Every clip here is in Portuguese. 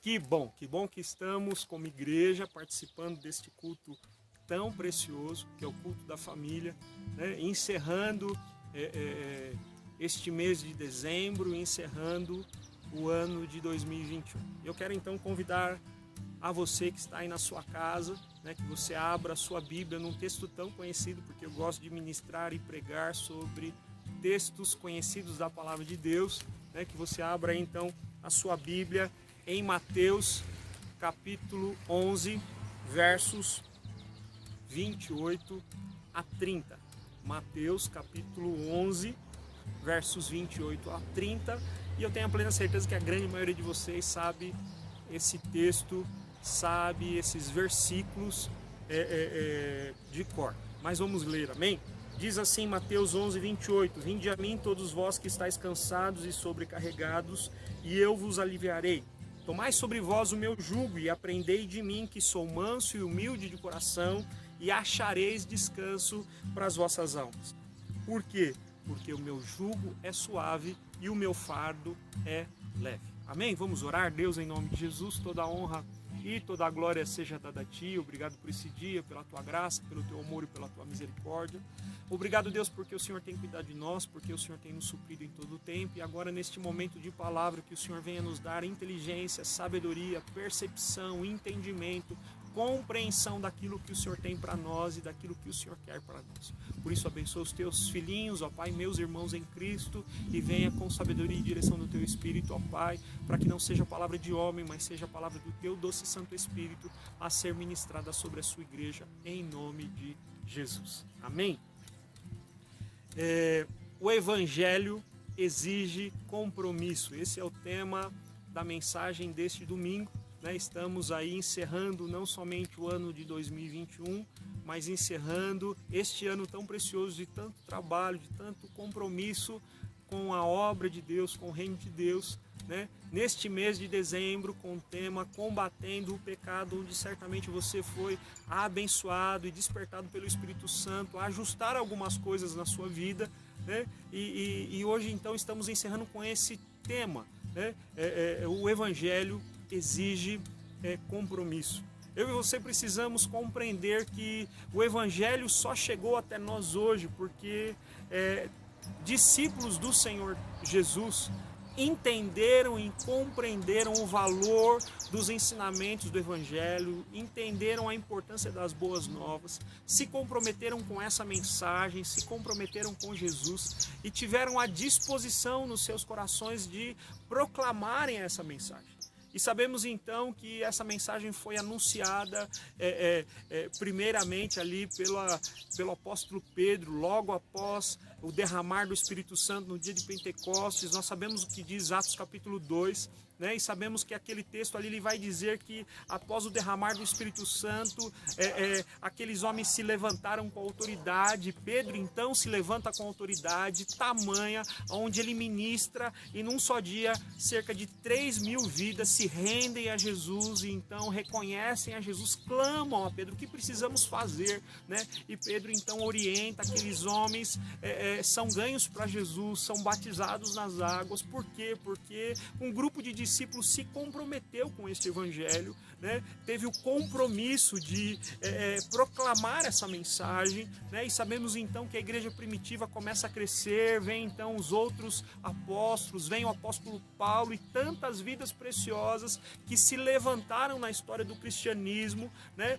Que bom que estamos como igreja participando deste culto tão precioso, que é o culto da família, né? Encerrando este mês de dezembro, encerrando o ano de 2021. Eu quero então convidar a você que está aí na sua casa, né, que você abra a sua Bíblia num texto tão conhecido, porque eu gosto de ministrar e pregar sobre textos conhecidos da Palavra de Deus, né, que você abra aí, então a sua Bíblia em Mateus capítulo 11, versos 28 a 30. Mateus capítulo 11, versos 28 a 30. E eu tenho a plena certeza que a grande maioria de vocês sabe esse texto, sabe esses versículos de cor. Mas vamos ler, amém? Diz assim Mateus 11, 28. Vinde a mim todos vós que estáis cansados e sobrecarregados, e eu vos aliviarei. Tomai sobre vós o meu jugo e aprendei de mim, que sou manso e humilde de coração, e achareis descanso para as vossas almas. Por quê? Porque o meu jugo é suave e o meu fardo é leve. Amém? Vamos orar. Deus, em nome de Jesus, toda a honra e toda a glória seja dada a Ti. Obrigado por esse dia, pela Tua graça, pelo Teu amor e pela Tua misericórdia. Obrigado, Deus, porque o Senhor tem cuidado de nós, porque o Senhor tem nos suprido em todo o tempo. E agora, neste momento de palavra, que o Senhor venha nos dar inteligência, sabedoria, percepção, entendimento, compreensão daquilo que o Senhor tem para nós e daquilo que o Senhor quer para nós. Por isso, abençoa os teus filhinhos, ó Pai, meus irmãos em Cristo, e venha com sabedoria e direção do teu Espírito, ó Pai, para que não seja palavra de homem, mas seja a palavra do teu doce Santo Espírito a ser ministrada sobre a sua igreja, em nome de Jesus. Amém? O Evangelho exige compromisso. Esse é o tema da mensagem deste domingo. Estamos aí encerrando não somente o ano de 2021, mas encerrando este ano tão precioso de tanto trabalho, de tanto compromisso com a obra de Deus, com o reino de Deus, né? Neste mês de dezembro, com o tema Combatendo o Pecado, onde certamente você foi abençoado e despertado pelo Espírito Santo a ajustar algumas coisas na sua vida, né? E hoje então estamos encerrando com esse tema, né? O Evangelho exige compromisso. Eu e você precisamos compreender que o Evangelho só chegou até nós hoje porque discípulos do Senhor Jesus entenderam e compreenderam o valor dos ensinamentos do Evangelho, entenderam a importância das boas novas, se comprometeram com essa mensagem, se comprometeram com Jesus e tiveram a disposição nos seus corações de proclamarem essa mensagem. E sabemos então que essa mensagem foi anunciada primeiramente ali pelo apóstolo Pedro, logo após o derramar do Espírito Santo no dia de Pentecostes. Nós sabemos o que diz Atos capítulo 2, né? E sabemos que aquele texto ali ele vai dizer que após o derramar do Espírito Santo, aqueles homens se levantaram com autoridade. Pedro então se levanta com autoridade tamanha, onde ele ministra, e num só dia cerca de 3.000 vidas se rendem a Jesus e então reconhecem a Jesus, clamam a Pedro: o que precisamos fazer, né? E Pedro então orienta aqueles homens, são ganhos para Jesus, são batizados nas águas. Por quê? Porque um grupo de discípulos se comprometeu com este Evangelho, né? Teve o compromisso de proclamar essa mensagem, né? E sabemos então que a igreja primitiva começa a crescer, vem então os outros apóstolos, vem o apóstolo Paulo e tantas vidas preciosas que se levantaram na história do cristianismo, né?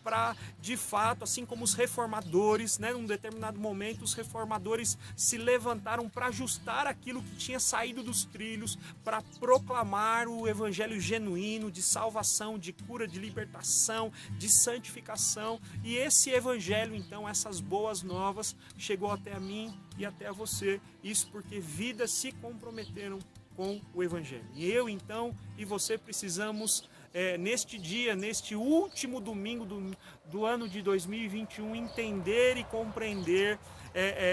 Para, de fato, assim como os reformadores, né? Num determinado momento os reformadores se levantaram para ajustar aquilo que tinha saído dos trilhos, para proclamar o evangelho genuíno de salvação, de cura, de libertação, de santificação. E esse evangelho, então, essas boas novas, chegou até a mim e até a você. Isso porque vidas se comprometeram com o Evangelho. E eu, então, e você precisamos, neste dia, neste último domingo do ano de 2021, entender e compreender,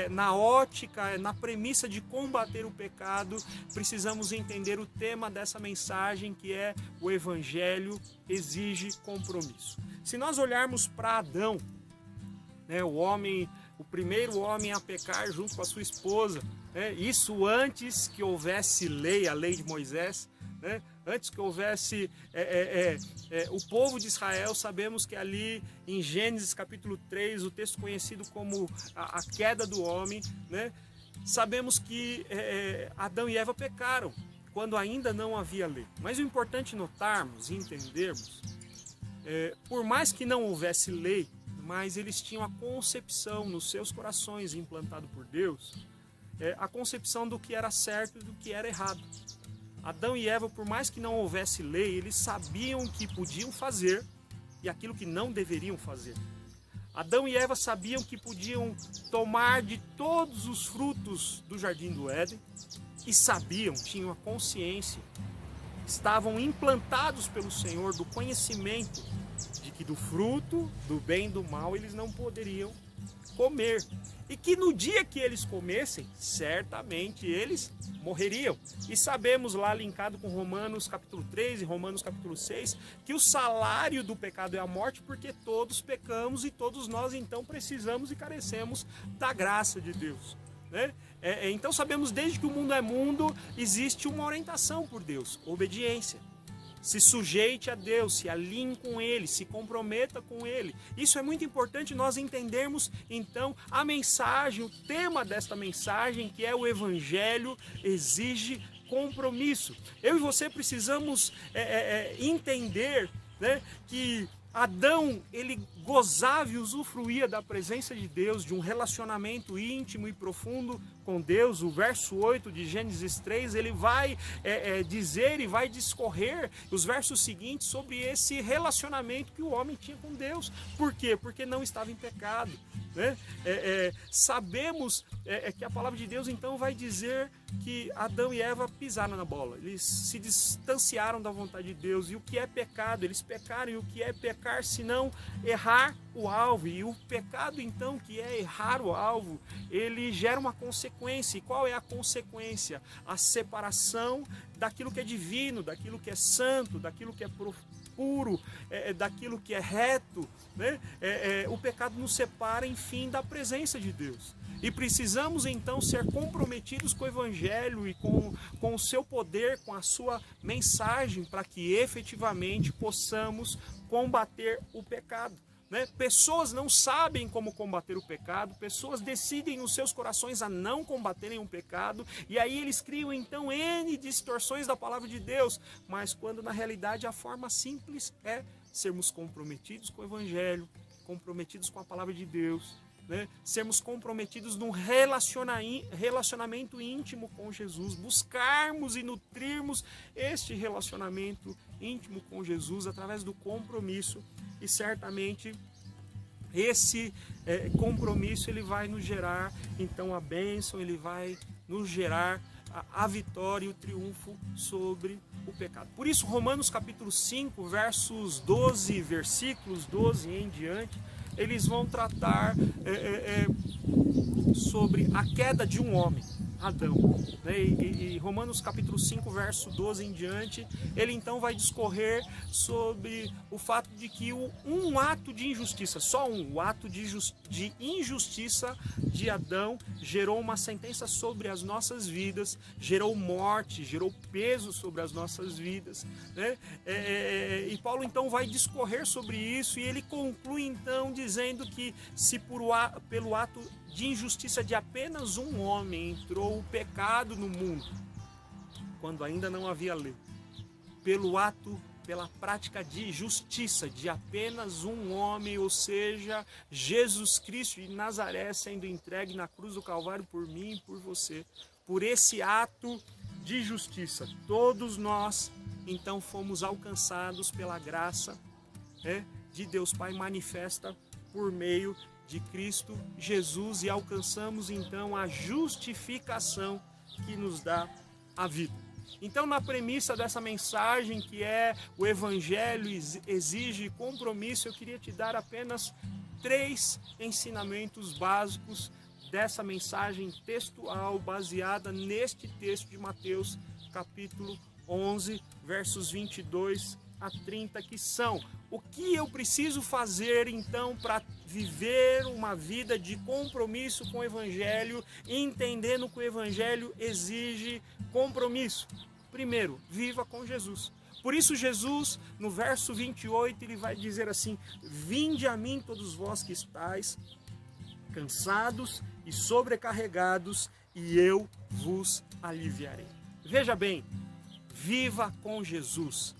na ótica, na premissa de combater o pecado, precisamos entender o tema dessa mensagem, que é o Evangelho exige compromisso. Se nós olharmos para Adão, né, o primeiro homem a pecar junto com a sua esposa, isso antes que houvesse lei, a lei de Moisés, né? antes que houvesse o povo de Israel. Sabemos que ali em Gênesis capítulo 3, o texto conhecido como a queda do homem, né? Sabemos que Adão e Eva pecaram quando ainda não havia lei. Mas o importante notarmos e entendermos, por mais que não houvesse lei, mas eles tinham a concepção nos seus corações, implantado por Deus, a concepção do que era certo e do que era errado. Adão e Eva, por mais que não houvesse lei, eles sabiam o que podiam fazer e aquilo que não deveriam fazer. Adão e Eva sabiam que podiam tomar de todos os frutos do jardim do Éden e sabiam, tinham a consciência, estavam implantados pelo Senhor do conhecimento de que do fruto, do bem e do mal, eles não poderiam comer. E que no dia que eles comessem, certamente eles morreriam. E sabemos lá, linkado com Romanos capítulo 3 e Romanos capítulo 6, que o salário do pecado é a morte, porque todos pecamos e todos nós então precisamos e carecemos da graça de Deus, né? Então sabemos, desde que o mundo é mundo, existe uma orientação por Deus, obediência. Se sujeite a Deus, se alinhe com Ele, se comprometa com Ele. Isso é muito importante nós entendermos, então, a mensagem, o tema desta mensagem, que é o Evangelho, exige compromisso. Eu e você precisamos entender, né, que Adão, ele gozava e usufruía da presença de Deus, de um relacionamento íntimo e profundo com Deus. O verso 8 de Gênesis 3, ele vai dizer e vai discorrer os versos seguintes sobre esse relacionamento que o homem tinha com Deus. Por quê? Porque não estava em pecado, né? Sabemos que a palavra de Deus então vai dizer que Adão e Eva pisaram na bola, eles se distanciaram da vontade de Deus. E o que é pecado? Eles pecaram. E o que é pecar senão errar o alvo? E o pecado então, que é errar o alvo, ele gera uma consequência. E qual é a consequência? A separação daquilo que é divino, daquilo que é santo, daquilo que é puro, daquilo que é reto, né? O pecado nos separa, enfim, da presença de Deus. E precisamos então ser comprometidos com o Evangelho e com o seu poder, com a sua mensagem, para que efetivamente possamos combater o pecado, né? Pessoas não sabem como combater o pecado, pessoas decidem nos seus corações a não combaterem o pecado, e aí eles criam então N distorções da palavra de Deus, mas quando na realidade a forma simples é sermos comprometidos com o Evangelho, comprometidos com a palavra de Deus, né? Sermos comprometidos num relacionamento íntimo com Jesus, buscarmos e nutrirmos este relacionamento íntimo com Jesus através do compromisso. E certamente esse compromisso ele vai nos gerar então a bênção, ele vai nos gerar a vitória e o triunfo sobre o pecado. Por isso, Romanos capítulo 5, versículos 12 em diante, eles vão tratar sobre a queda de um homem, Adão, né? E Romanos capítulo 5, verso 12 em diante, ele então vai discorrer sobre o fato de que um ato de injustiça, o ato de injustiça de Adão gerou uma sentença sobre as nossas vidas, gerou morte, gerou peso sobre as nossas vidas, né? E Paulo então vai discorrer sobre isso, e ele conclui então dizendo que se pelo ato de injustiça de apenas um homem entrou o pecado no mundo, quando ainda não havia lei, pela prática de justiça de apenas um homem, ou seja, Jesus Cristo de Nazaré sendo entregue na cruz do Calvário por mim e por você, por esse ato de justiça, todos nós então fomos alcançados pela graça de Deus Pai manifesta por meio de Cristo Jesus, e alcançamos então a justificação que nos dá a vida. Então, na premissa dessa mensagem, que é o Evangelho exige compromisso, eu queria te dar apenas 3 ensinamentos básicos dessa mensagem textual baseada neste texto de Mateus capítulo 11, versos 22 a 30, que são: o que eu preciso fazer então para viver uma vida de compromisso com o Evangelho, entendendo que o Evangelho exige compromisso. Primeiro, viva com Jesus. Por isso Jesus, no verso 28, ele vai dizer assim: vinde a mim todos vós que estáis cansados e sobrecarregados, e eu vos aliviarei. Veja bem, viva com Jesus.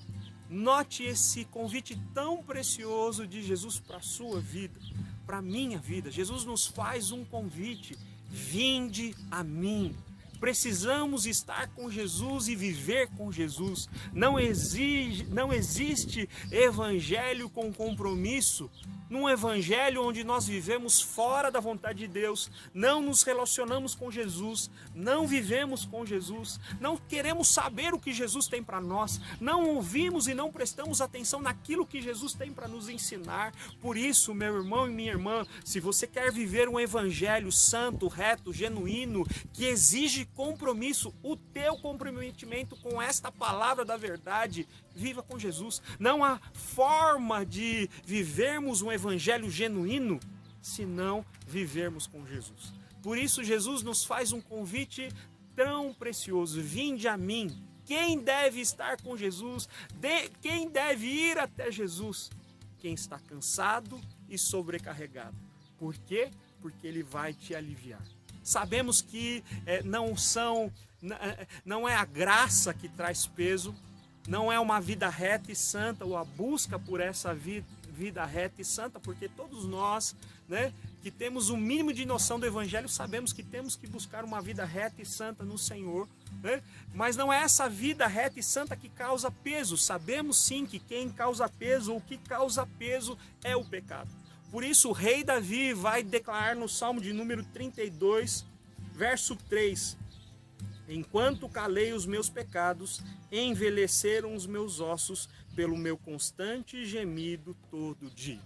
Note esse convite tão precioso de Jesus para a sua vida, para a minha vida. Jesus nos faz um convite: vinde a mim. Precisamos estar com Jesus e viver com Jesus. Não existe evangelho com compromisso. Num evangelho onde nós vivemos fora da vontade de Deus, não nos relacionamos com Jesus, não vivemos com Jesus, não queremos saber o que Jesus tem para nós, não ouvimos e não prestamos atenção naquilo que Jesus tem para nos ensinar. Por isso, meu irmão e minha irmã, se você quer viver um evangelho santo, reto, genuíno, que exige compromisso, o teu comprometimento com esta palavra da verdade, viva com Jesus. Não há forma de vivermos um evangelho genuíno se não vivermos com Jesus. Por isso Jesus nos faz um convite tão precioso: vinde a mim. Quem deve estar com Jesus? Quem deve ir até Jesus? Quem está cansado e sobrecarregado. Por quê? Porque Ele vai te aliviar. Sabemos que não é a graça que traz peso, não é uma vida reta e santa, ou a busca por essa vida reta e santa, porque todos nós, que temos um mínimo de noção do Evangelho, sabemos que temos que buscar uma vida reta e santa no Senhor, mas não é essa vida reta e santa que causa peso. Sabemos sim que quem causa peso, ou o que causa peso, é o pecado. Por isso o rei Davi vai declarar no Salmo de número 32, verso 3: enquanto calei os meus pecados, envelheceram os meus ossos pelo meu constante gemido todo dia.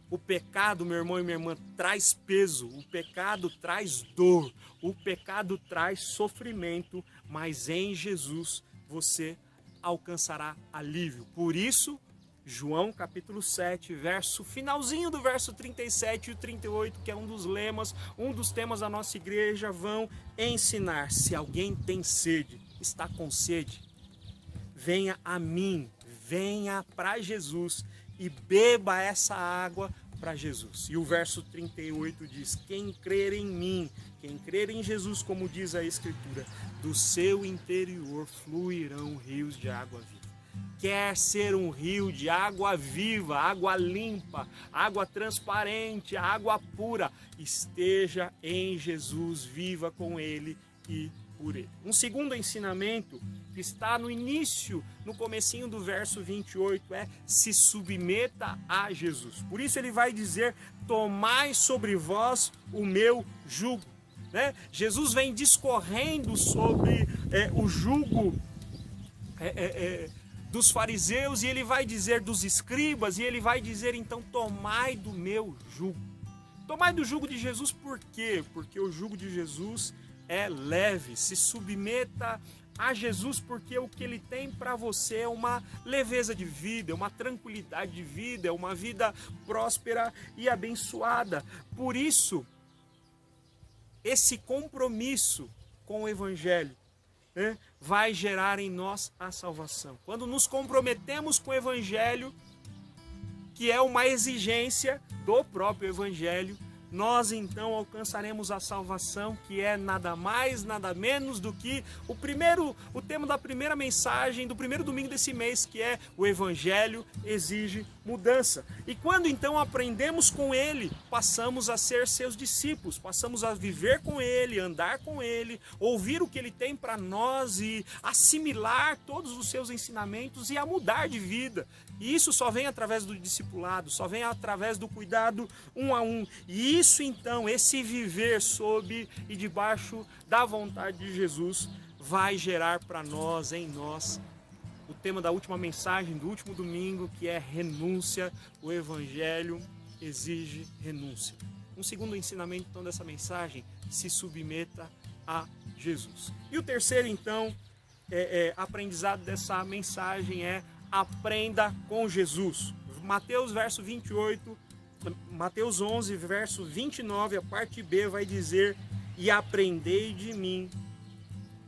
O pecado, meu irmão e minha irmã, traz peso, o pecado traz dor, o pecado traz sofrimento, mas em Jesus você alcançará alívio. Por isso, João capítulo 7, finalzinho do verso 37 e o 38, que é um dos lemas, um dos temas da nossa igreja, vão ensinar: se alguém tem sede, está com sede, venha a mim, venha para Jesus e beba essa água para Jesus. E o verso 38 diz: quem crer em mim, quem crer em Jesus, como diz a Escritura, do seu interior fluirão rios de água viva. Quer ser um rio de água viva, água limpa, água transparente, água pura, esteja em Jesus, viva com Ele e por Ele. Um segundo ensinamento que está no início, no comecinho do verso 28, é: se submeta a Jesus. Por isso ele vai dizer: tomai sobre vós o meu jugo. Jesus vem discorrendo sobre o jugo dos fariseus, e ele vai dizer dos escribas, e ele vai dizer então: tomai do meu jugo. Tomai do jugo de Jesus. Por quê? Porque o jugo de Jesus é leve. Se submeta a Jesus, porque o que Ele tem para você é uma leveza de vida, é uma tranquilidade de vida, é uma vida próspera e abençoada. Por isso, esse compromisso com o Evangelho vai gerar em nós a salvação. Quando nos comprometemos com o Evangelho, que é uma exigência do próprio Evangelho, nós então alcançaremos a salvação, que é nada mais, nada menos do que o tema da primeira mensagem, do primeiro domingo desse mês, que é: o Evangelho exige mudança. E quando então aprendemos com Ele, passamos a ser seus discípulos, passamos a viver com Ele, andar com Ele, ouvir o que Ele tem para nós e assimilar todos os seus ensinamentos e a mudar de vida. E isso só vem através do discipulado, só vem através do cuidado um a um. E isso então, esse viver sob e debaixo da vontade de Jesus, vai gerar para nós, em nós, o tema da última mensagem, do último domingo, que é renúncia. O Evangelho exige renúncia. Um segundo ensinamento então dessa mensagem: se submeta a Jesus. E o terceiro então, aprendizado dessa mensagem é: aprenda com Jesus. Mateus 11, verso 29, a parte B vai dizer: e aprendei de mim,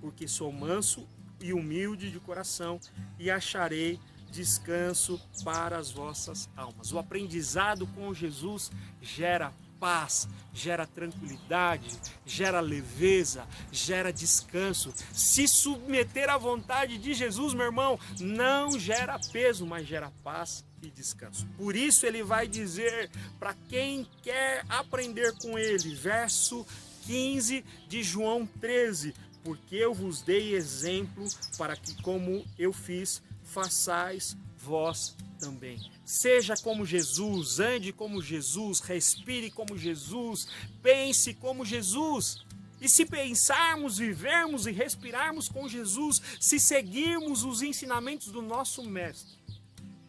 porque sou manso e humilde de coração, e acharei descanso para as vossas almas. O aprendizado com Jesus gera paz, gera tranquilidade, gera leveza, gera descanso. Se submeter à vontade de Jesus, meu irmão, não gera peso, mas gera paz e descanso. Por isso ele vai dizer para quem quer aprender com ele, verso 15 de João 13, porque eu vos dei exemplo para que, como eu fiz, façais vós também. Seja como Jesus, ande como Jesus, respire como Jesus, pense como Jesus. E se pensarmos, vivermos e respirarmos com Jesus, se seguirmos os ensinamentos do nosso Mestre,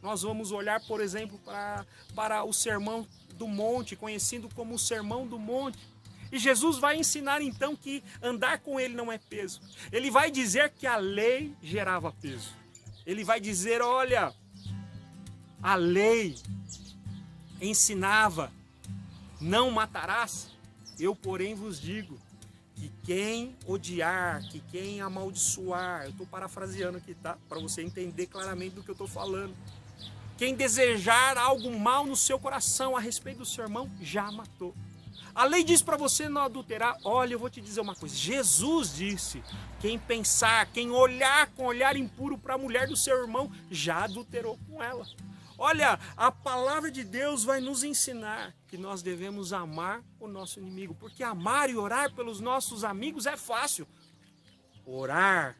nós vamos olhar, por exemplo, para o Sermão do Monte, conhecido como o Sermão do Monte. E Jesus vai ensinar então que andar com ele não é peso. Ele vai dizer que a lei gerava peso. Ele vai dizer, olha, a lei ensinava, não matarás. Eu, porém, vos digo que quem odiar, que quem amaldiçoar, eu estou parafraseando aqui, tá? Para você entender claramente do que eu estou falando. Quem desejar algo mal no seu coração a respeito do seu irmão, já matou. A lei diz para você não adulterar. Olha, eu vou te dizer uma coisa. Jesus disse, quem pensar, quem olhar com olhar impuro para a mulher do seu irmão, já adulterou com ela. Olha, a palavra de Deus vai nos ensinar que nós devemos amar o nosso inimigo. Porque amar e orar pelos nossos amigos é fácil. Orar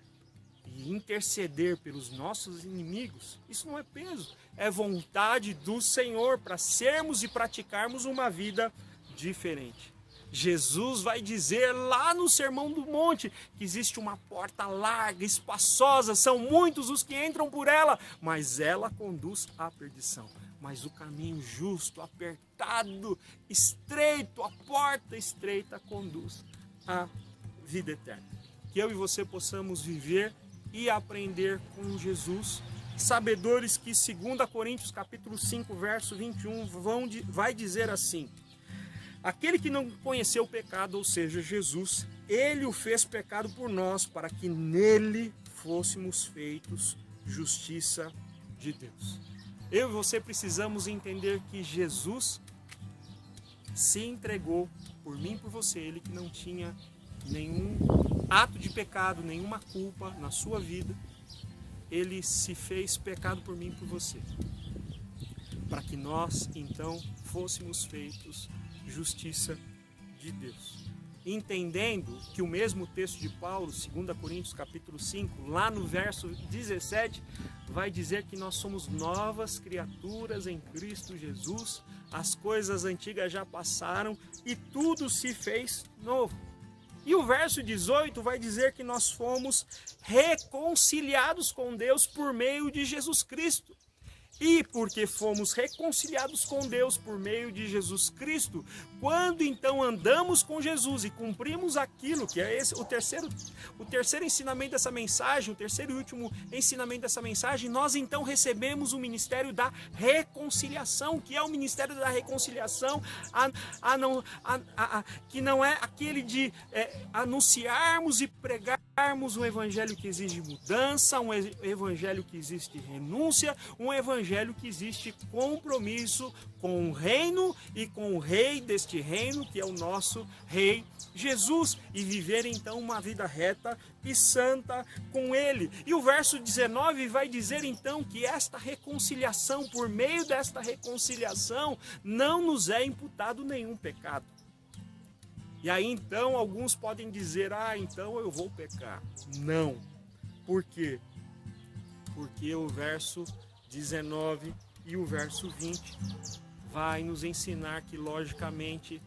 e interceder pelos nossos inimigos, isso não é peso. É vontade do Senhor para sermos e praticarmos uma vida diferente. Jesus vai dizer lá no Sermão do Monte que existe uma porta larga, espaçosa, são muitos os que entram por ela, mas ela conduz à perdição. Mas o caminho justo, apertado, estreito, a porta estreita conduz à vida eterna. Que eu e você possamos viver e aprender com Jesus, sabedores que 2 Coríntios capítulo 5, verso 21 vai dizer assim: aquele que não conheceu o pecado, ou seja, Jesus, ele o fez pecado por nós, para que nele fôssemos feitos justiça de Deus. Eu e você precisamos entender que Jesus se entregou por mim e por você, ele que não tinha nenhum ato de pecado, nenhuma culpa na sua vida, ele se fez pecado por mim e por você, para que nós então fôssemos feitos justiça de Deus. Entendendo que o mesmo texto de Paulo, 2 Coríntios capítulo 5, lá no verso 17, vai dizer que nós somos novas criaturas em Cristo Jesus, as coisas antigas já passaram e tudo se fez novo. E o verso 18 vai dizer que nós fomos reconciliados com Deus por meio de Jesus Cristo. E porque fomos reconciliados com Deus por meio de Jesus Cristo, quando então andamos com Jesus e cumprimos aquilo que é esse, o terceiro ensinamento dessa mensagem, o terceiro e último ensinamento dessa mensagem, nós então recebemos o ministério da reconciliação, que é o ministério da reconciliação, que não é aquele de anunciarmos e pregarmos um evangelho que exige mudança, um evangelho que existe renúncia, um evangelho que existe compromisso com o reino e com o rei deste reino, que é o nosso rei Jesus, e viver então uma vida reta e santa com ele. E o verso 19 vai dizer então que esta reconciliação, por meio desta reconciliação, não nos é imputado nenhum pecado. E aí então alguns podem dizer, então eu vou pecar. Não. Por quê? Porque o verso 19 e o verso 20 vai nos ensinar que, logicamente,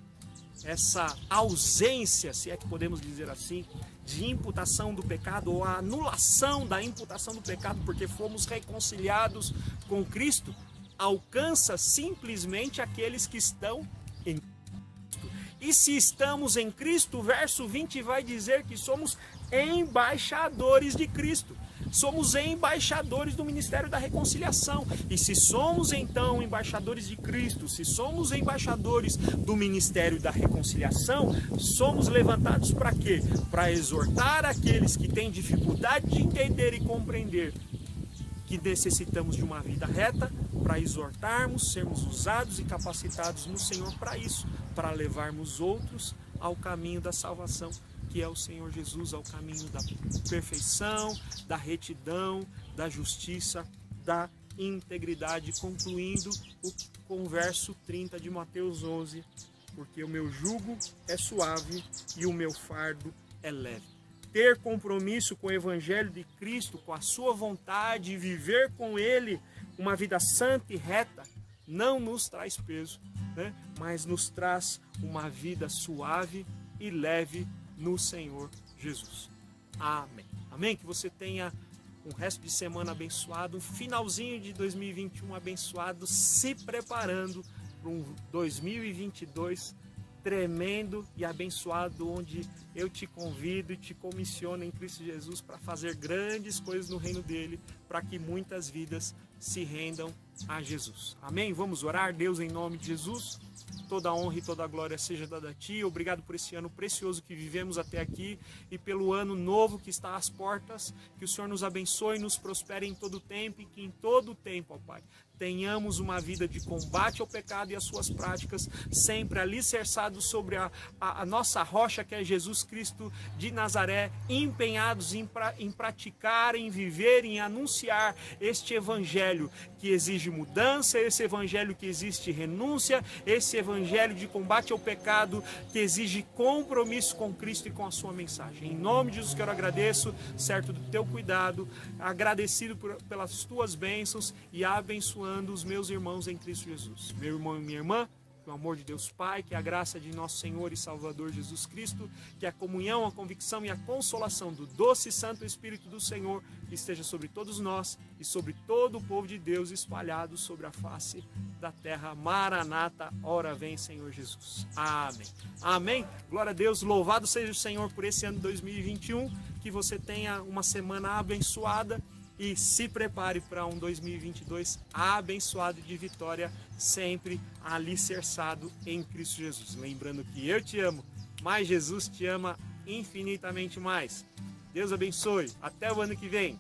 essa ausência, se é que podemos dizer assim, de imputação do pecado, ou a anulação da imputação do pecado, porque fomos reconciliados com Cristo, alcança simplesmente aqueles que estão em Cristo. E se estamos em Cristo, o verso 20 vai dizer que somos embaixadores de Cristo. Somos embaixadores do Ministério da Reconciliação. E se somos então embaixadores de Cristo, se somos embaixadores do Ministério da Reconciliação, somos levantados para quê? Para exortar aqueles que têm dificuldade de entender e compreender que necessitamos de uma vida reta, para exortarmos, sermos usados e capacitados no Senhor para isso, para levarmos outros ao caminho da salvação, que é o Senhor Jesus, ao caminho da perfeição, da retidão, da justiça, da integridade, concluindo com o verso 30 de Mateus 11, porque o meu jugo é suave e o meu fardo é leve. Ter compromisso com o Evangelho de Cristo, com a sua vontade e viver com Ele uma vida santa e reta, não nos traz peso, né? Mas nos traz uma vida suave e leve no Senhor Jesus. Amém. Amém? Que você tenha um resto de semana abençoado, um finalzinho de 2021 abençoado, se preparando para um 2022 tremendo e abençoado, onde eu te convido e te comissiono em Cristo Jesus para fazer grandes coisas no reino dele, para que muitas vidas se rendam a Jesus. Amém? Vamos orar. Deus, em nome de Jesus, toda a honra e toda a glória seja dada a Ti. Obrigado por esse ano precioso que vivemos até aqui e pelo ano novo que está às portas. Que o Senhor nos abençoe e nos prospere em todo o tempo, e que em todo o tempo, ó Pai, tenhamos uma vida de combate ao pecado e às suas práticas, sempre alicerçados sobre a nossa rocha, que é Jesus Cristo de Nazaré, empenhados em praticar, em viver, em anunciar este evangelho que exige mudança, esse evangelho que exige renúncia, esse evangelho de combate ao pecado que exige compromisso com Cristo e com a sua mensagem. Em nome de Jesus que eu agradeço, certo do teu cuidado, agradecido pelas tuas bênçãos e abençoando os meus irmãos em Cristo Jesus. Meu irmão e minha irmã, que o amor de Deus Pai, que a graça de nosso Senhor e Salvador Jesus Cristo, que a comunhão, a convicção e a consolação do doce e santo Espírito do Senhor esteja sobre todos nós e sobre todo o povo de Deus espalhado sobre a face da terra. Maranata, ora vem, Senhor Jesus. Amém. Amém. Glória a Deus, louvado seja o Senhor por esse ano 2021, que você tenha uma semana abençoada e se prepare para um 2022 abençoado de vitória, sempre alicerçado em Cristo Jesus. Lembrando que eu te amo, mas Jesus te ama infinitamente mais. Deus abençoe. Até o ano que vem.